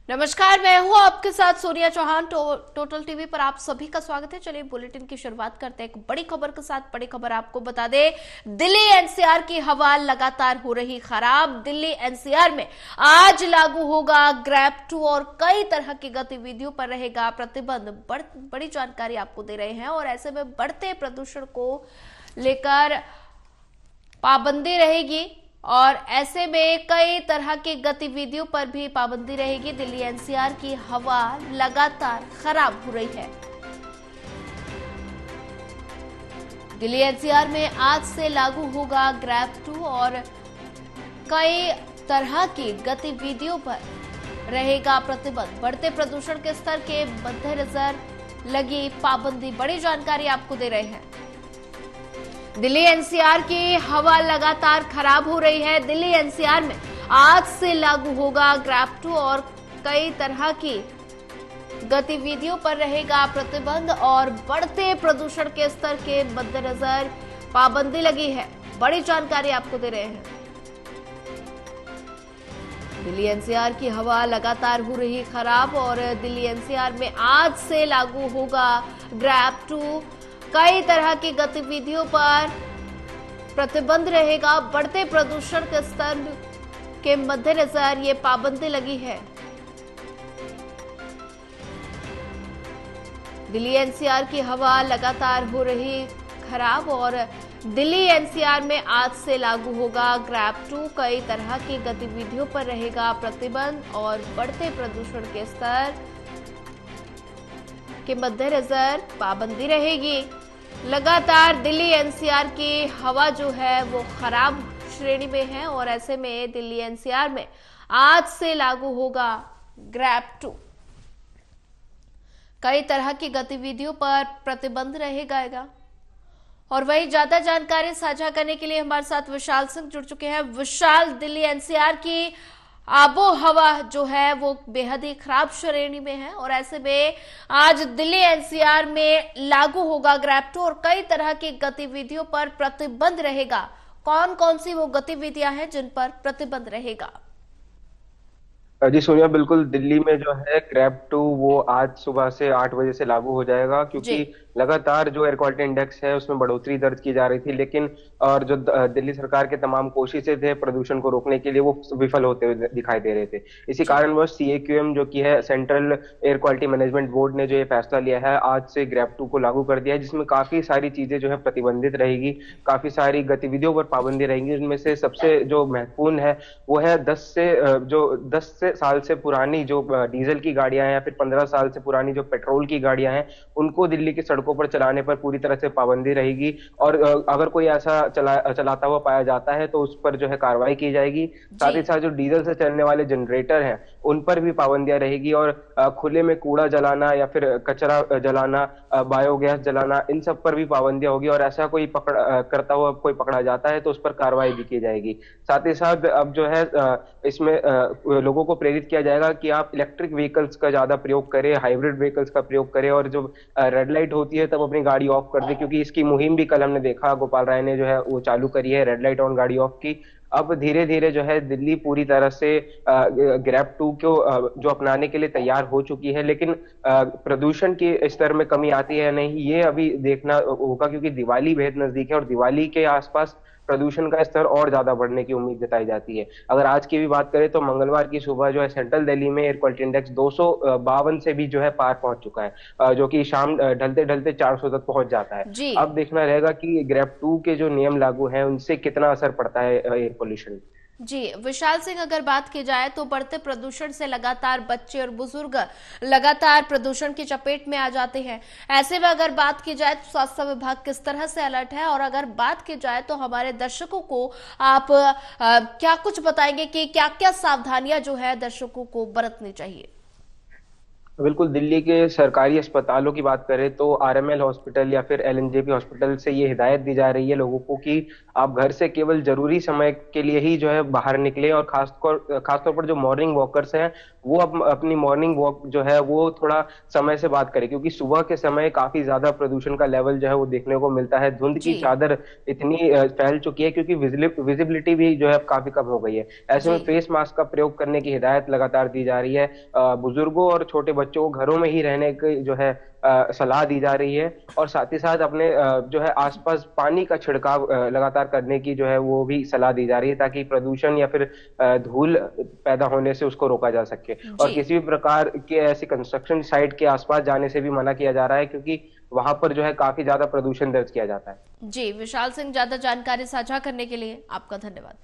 नमस्कार, मैं हूं आपके साथ सोनिया चौहान। टोटल टीवी पर आप सभी का स्वागत है। चलिए बुलेटिन की शुरुआत करते हैं एक बड़ी खबर के साथ। बड़ी खबर आपको बता दें, दिल्ली एनसीआर की हवा लगातार हो रही खराब। दिल्ली एनसीआर में आज लागू होगा ग्रैब 2 और कई तरह की गतिविधियों पर रहेगा प्रतिबंध। बड़ी जानकारी आपको दे रहे हैं और ऐसे में बढ़ते प्रदूषण को लेकर पाबंदी रहेगी और ऐसे में कई तरह की गतिविधियों पर भी पाबंदी रहेगी। दिल्ली एनसीआर की हवा लगातार खराब हो रही है। दिल्ली एनसीआर में आज से लागू होगा ग्रैब 2 और कई तरह की गतिविधियों पर रहेगा प्रतिबंध। बढ़ते प्रदूषण के स्तर के मद्देनजर लगी पाबंदी। बड़ी जानकारी आपको दे रहे हैं। दिल्ली एनसीआर की हवा लगातार खराब हो रही है। दिल्ली एनसीआर में आज से लागू होगा ग्रैब 2 और कई तरह की गतिविधियों पर रहेगा प्रतिबंध और बढ़ते प्रदूषण के स्तर के मद्देनजर पाबंदी लगी है। बड़ी जानकारी आपको दे रहे हैं। दिल्ली एनसीआर की हवा लगातार हो रही खराब और दिल्ली एनसीआर में आज से लागू होगा ग्रैब 2। कई तरह की गतिविधियों पर प्रतिबंध रहेगा। बढ़ते प्रदूषण के स्तर के मद्देनजर ये पाबंदी लगी है। दिल्ली एनसीआर की हवा लगातार हो रही खराब और दिल्ली एनसीआर में आज से लागू होगा ग्रैब 2। कई तरह की गतिविधियों पर रहेगा प्रतिबंध और बढ़ते प्रदूषण के स्तर के मद्देनजर पाबंदी रहेगी। लगातार दिल्ली एनसीआर की हवा जो है वो खराब श्रेणी में है और ऐसे में दिल्ली एनसीआर में आज से लागू होगा ग्रैब 2। कई तरह की गतिविधियों पर प्रतिबंध रहेगा और वही ज्यादा जानकारी साझा करने के लिए हमारे साथ विशाल सिंह जुड़ चुके हैं। विशाल, दिल्ली एनसीआर की आबो हवा जो है वो बेहद ही खराब श्रेणी में है और ऐसे में आज दिल्ली एनसीआर में लागू होगा ग्रैब 2 और कई तरह की गतिविधियों पर प्रतिबंध रहेगा। कौन कौन सी वो गतिविधियां हैं जिन पर प्रतिबंध रहेगा? जी सोनिया, बिल्कुल। दिल्ली में जो है ग्रैब 2 वो आज सुबह से 8 बजे से लागू हो जाएगा, जी। क्योंकि लगातार जो एयर क्वालिटी इंडेक्स है उसमें बढ़ोतरी दर्ज की जा रही थी, लेकिन और जो दिल्ली सरकार के तमाम कोशिशें थे प्रदूषण को रोकने के लिए वो विफल होते हुए दिखाई दे रहे थे। इसी जी। कारणवश सीएक्यूएम जो कि है central air quality management board ने जो ये फैसला लिया है आज से ग्रैब 2 को लागू कर दिया है, जिसमें काफी सारी चीजें जो है प्रतिबंधित रहेगी। काफी सारी गतिविधियों पर पाबंदी रहेगी। उनमें से सबसे जो महत्वपूर्ण है वो है 10 से साल से पुरानी जो डीजल की गाड़ियां हैं या फिर 15 साल से पुरानी जो पेट्रोल की गाड़ियां हैं उनको दिल्ली की सड़कों पर चलाने पर पूरी तरह से पाबंदी रहेगी। और अगर कोई ऐसा चलाता हुआ पाया जाता है तो उस पर जो है कार्रवाई की जाएगी। जी। साथ ही साथ जो डीजल से चलने वाले जनरेटर हैं उन पर भी पाबंदियां रहेगी और खुले में कूड़ा जलाना या फिर कचरा जलाना, बायोगैस जलाना, इन सब पर भी पाबंदियां होगी। और ऐसा कोई करता हुआ कोई पकड़ा जाता है तो उस पर कार्रवाई भी की जाएगी। साथ ही साथ अब जो है इसमें लोगों को प्रेरित किया जाएगा कि आप इलेक्ट्रिक व्हीकल्स का ज्यादा प्रयोग करें, हाइब्रिड व्हीकल्स का प्रयोग करें और जो रेड लाइट होती है तब अपनी गाड़ी ऑफ कर दें, क्योंकि इसकी मुहिम भी कल हमने देखा गोपाल राय ने जो है वो चालू करी है, रेड लाइट ऑन गाड़ी ऑफ की। अब धीरे धीरे जो है दिल्ली पूरी तरह से ग्रैब 2 को जो अपनाने के लिए तैयार हो चुकी है, लेकिन प्रदूषण के स्तर में कमी आती है या नहीं ये अभी देखना होगा, क्योंकि दिवाली बेहद नजदीक है और दिवाली के आसपास प्रदूषण का स्तर और ज्यादा बढ़ने की उम्मीद जताई जाती है। अगर आज की भी बात करें तो मंगलवार की सुबह जो है सेंट्रल दिल्ली में एयर क्वालिटी इंडेक्स 252 से भी जो है पार पहुंच चुका है, जो कि शाम ढलते ढलते 400 तक पहुंच जाता है। जी। अब देखना रहेगा कि ग्रैब 2 के जो नियम लागू हैं उनसे कितना असर पड़ता है एयर पोल्यूशन। जी विशाल सिंह, अगर बात की जाए तो बढ़ते प्रदूषण से लगातार बच्चे और बुजुर्ग लगातार प्रदूषण की चपेट में आ जाते हैं। ऐसे में अगर बात की जाए तो स्वास्थ्य विभाग किस तरह से अलर्ट है और अगर बात की जाए तो हमारे दर्शकों को आप क्या कुछ बताएंगे कि क्या क्या सावधानियां जो है दर्शकों को बरतनी चाहिए? बिल्कुल, दिल्ली के सरकारी अस्पतालों की बात करें तो आरएमएल हॉस्पिटल या फिर एलएनजेपी हॉस्पिटल से ये हिदायत दी जा रही है लोगों को कि आप घर से केवल जरूरी समय के लिए ही जो है बाहर निकलें, और खासतौर पर जो मॉर्निंग वॉकर्स हैं वो अपनी मॉर्निंग वॉक जो है वो थोड़ा समय से बात करें, क्योंकि सुबह के समय काफी ज्यादा प्रदूषण का लेवल जो है वो देखने को मिलता है। धुंध की जी। चादर इतनी फैल चुकी है, क्योंकि विजिबिलिटी भी जो है अब काफी कम हो गई है। ऐसे जी। में फेस मास्क का प्रयोग करने की हिदायत लगातार दी जा रही है। बुजुर्गों और छोटे बच्चों को घरों में ही रहने की जो है सलाह दी जा रही है, और साथ ही साथ अपने जो है आसपास पानी का छिड़काव लगातार करने की जो है वो भी सलाह दी जा रही है, ताकि प्रदूषण या फिर धूल पैदा होने से उसको रोका जा सके। और जी। किसी भी प्रकार के ऐसे कंस्ट्रक्शन साइट के आसपास जाने से भी मना किया जा रहा है, क्योंकि वहां पर जो है काफी ज्यादा प्रदूषण दर्ज किया जाता है। जी, विशाल सिंह, ज्यादा जानकारी साझा करने के लिए आपका धन्यवाद।